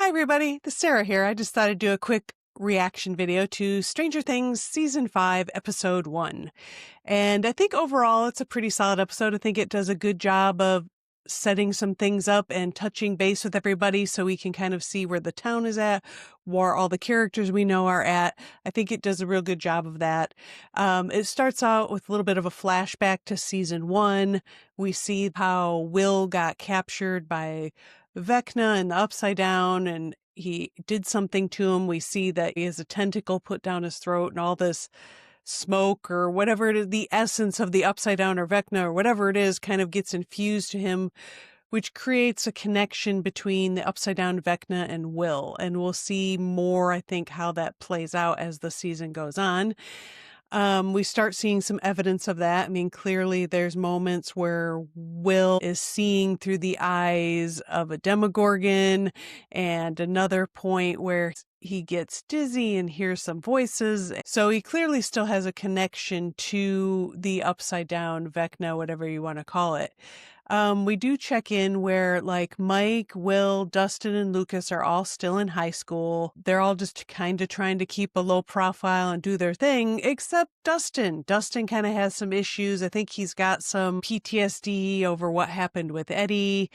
Hi, everybody. This is Sarah here. I just thought I'd do a quick reaction video to Stranger Things Season 5, Episode 1. And I think overall it's a pretty solid episode. I think it does a good job of setting some things up and touching base with everybody so we can kind of see where the town is at, where all the characters we know are at. I think it does a real good job of that. It starts out with a little bit of a flashback to Season 1. We see how Will got captured by Vecna in the Upside Down, and he did something to him. We see that he has a tentacle put down his throat and all this smoke or whatever it is, the essence of the Upside Down or Vecna or whatever it is kind of gets infused to him, which creates a connection between the Upside Down, Vecna, and Will. And we'll see more, I think, how that plays out as the season goes on. We start seeing some evidence of that. I mean, clearly there's moments where Will is seeing through the eyes of a Demogorgon, and another point where he gets dizzy and hears some voices. So he clearly still has a connection to the Upside Down, Vecna, whatever you want to call it. We do check in where like Mike, Will, Dustin, and Lucas are all still in high school. They're all just kind of trying to keep a low profile and do their thing, except Dustin. Dustin kind of has some issues. I think he's got some PTSD over what happened with Eddie.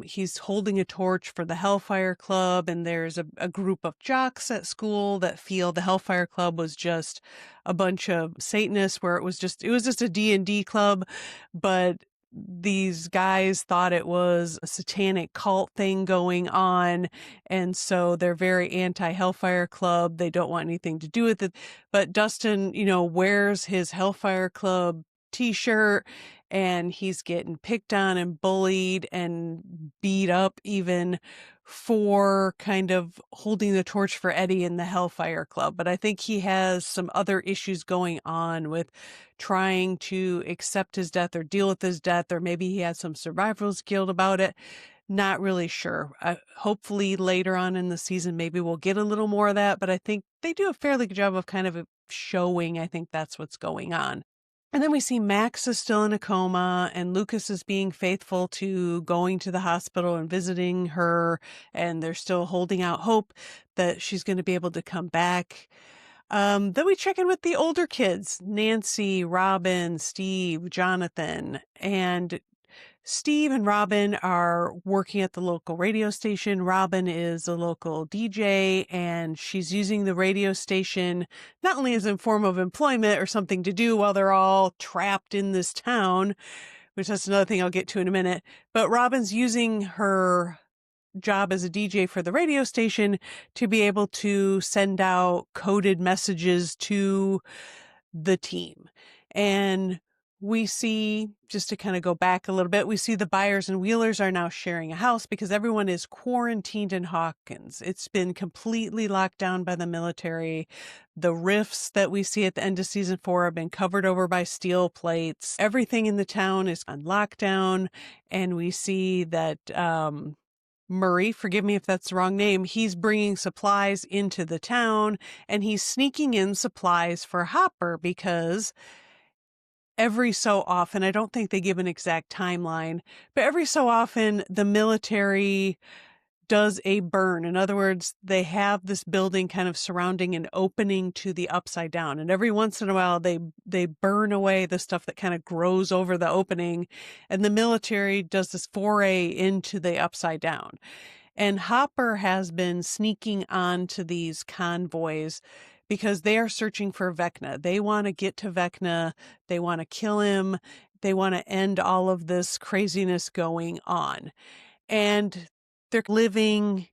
He's holding a torch for the Hellfire Club, and there's a group of jocks at school that feel the Hellfire Club was just a bunch of Satanists, where it was just a D&D club, but these guys thought it was a satanic cult thing going on, and so they're very anti-Hellfire Club. They don't want anything to do with it. But Dustin, wears his Hellfire Club t-shirt, and he's getting picked on and bullied and beat up even for kind of holding the torch for Eddie in the Hellfire Club. But I think he has some other issues going on with trying to accept his death or deal with his death, or maybe he had some survivor's guilt about it. Not really sure. Hopefully later on in the season, maybe we'll get a little more of that, but I think they do a fairly good job of kind of showing, I think that's what's going on. And then we see Max is still in a coma, and Lucas is being faithful to going to the hospital and visiting her, and they're still holding out hope that she's going to be able to come back. Then we check in with the older kids, Nancy, Robin, Steve, Jonathan, and Steve and Robin are working at the local radio station. Robin is a local DJ, and she's using the radio station not only as a form of employment or something to do while they're all trapped in this town, which that's another thing I'll get to in a minute, but Robin's using her job as a DJ for the radio station to be able to send out coded messages to the team. And we see, just to kind of go back a little bit, we see the Byers and Wheelers are now sharing a house because everyone is quarantined in Hawkins. It's been completely locked down by the military. The rifts that we see at the end of season 4 have been covered over by steel plates. Everything in the town is on lockdown, and we see that Murray, forgive me if that's the wrong name, he's bringing supplies into the town, and he's sneaking in supplies for Hopper because every so often, I don't think they give an exact timeline, but every so often the military does a burn. In other words, they have this building kind of surrounding an opening to the Upside Down. And every once in a while, they burn away the stuff that kind of grows over the opening. And the military does this foray into the Upside Down. And Hopper has been sneaking onto these convoys because they are searching for Vecna. They want to get to Vecna. They want to kill him. They want to end all of this craziness going on. And they're living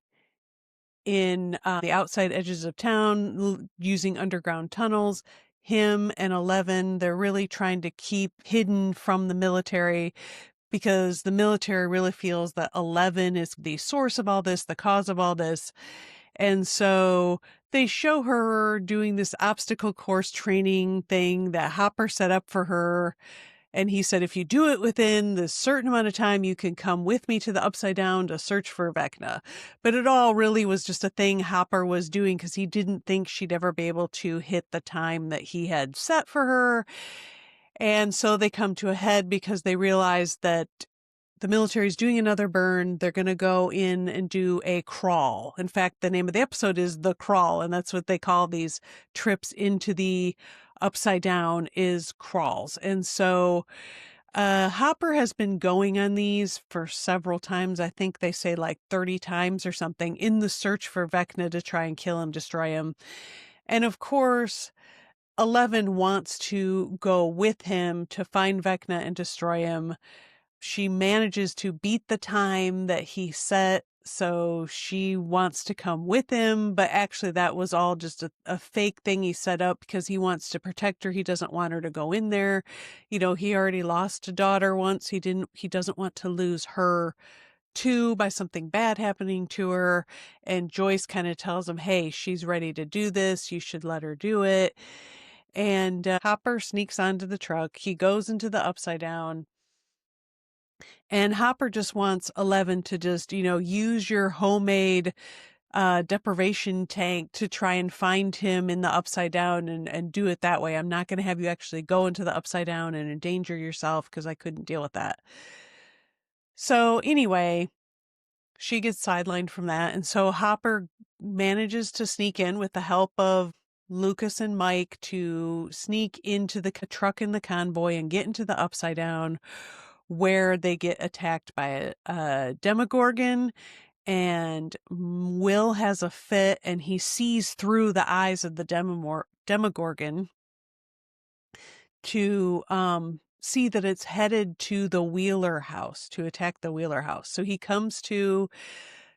in the outside edges of town using underground tunnels. Him and Eleven, they're really trying to keep hidden from the military because the military really feels that Eleven is the source of all this, the cause of all this. And so they show her doing this obstacle course training thing that Hopper set up for her. And he said, if you do it within this certain amount of time, you can come with me to the Upside Down to search for Vecna. But it all really was just a thing Hopper was doing because he didn't think she'd ever be able to hit the time that he had set for her. And so they come to a head because they realize that the military is doing another burn. They're going to go in and do a crawl. In fact, the name of the episode is The Crawl, and that's what they call these trips into the upside down, is crawls. And so Hopper has been going on these for several times. I think they say like 30 times or something, in the search for Vecna to try and kill him, destroy him. And of course, 11 wants to go with him to find Vecna and destroy him. She manages to beat the time that he set, so she wants to come with him, but actually that was all just a fake thing he set up because he wants to protect her. He doesn't want her to go in there. You know, he already lost a daughter once. He doesn't want to lose her too by something bad happening to her. And Joyce kind of tells him, hey, she's ready to do this. You should let her do it. And Hopper sneaks onto the truck. He goes into the upside down. And Hopper just wants 11 to just, use your homemade deprivation tank to try and find him in the upside down and do it that way. I'm not going to have you actually go into the upside down and endanger yourself because I couldn't deal with that. So anyway, she gets sidelined from that. And so Hopper manages to sneak in with the help of Lucas and Mike to sneak into the truck in the convoy and get into the upside down, where they get attacked by a Demogorgon, and Will has a fit and he sees through the eyes of the Demogorgon to see that it's headed to the Wheeler house, to attack the Wheeler house. So he comes to,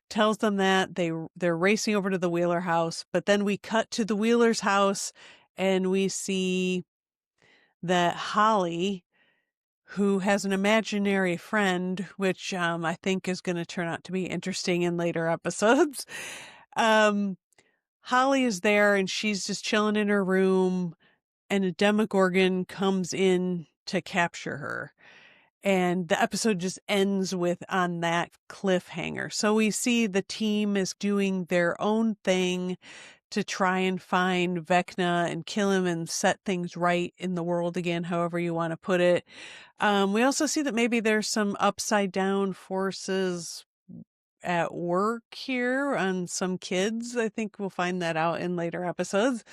tells them that they're racing over to the Wheeler house, but then we cut to the Wheeler's house and we see that Holly, who has an imaginary friend, which I think is going to turn out to be interesting in later episodes. Holly is there and she's just chilling in her room, and a Demogorgon comes in to capture her. And the episode just ends with on that cliffhanger. So we see the team is doing their own thing to try and find Vecna and kill him and set things right in the world again, however you want to put it. We also see that maybe there's some upside down forces at work here on some kids. I think we'll find that out in later episodes.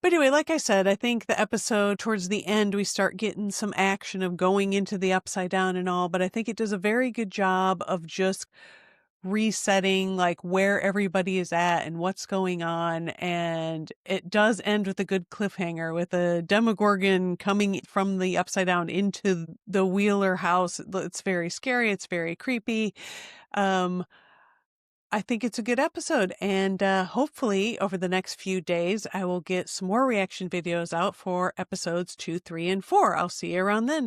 But anyway, like I said, I think the episode towards the end, we start getting some action of going into the upside down and all, but I think it does a very good job of just resetting like where everybody is at and what's going on. And it does end with a good cliffhanger with a Demogorgon coming from the upside down into the Wheeler house. It's very scary. It's very creepy. I think it's a good episode, and hopefully over the next few days, I will get some more reaction videos out for episodes 2, 3, and 4. I'll see you around then.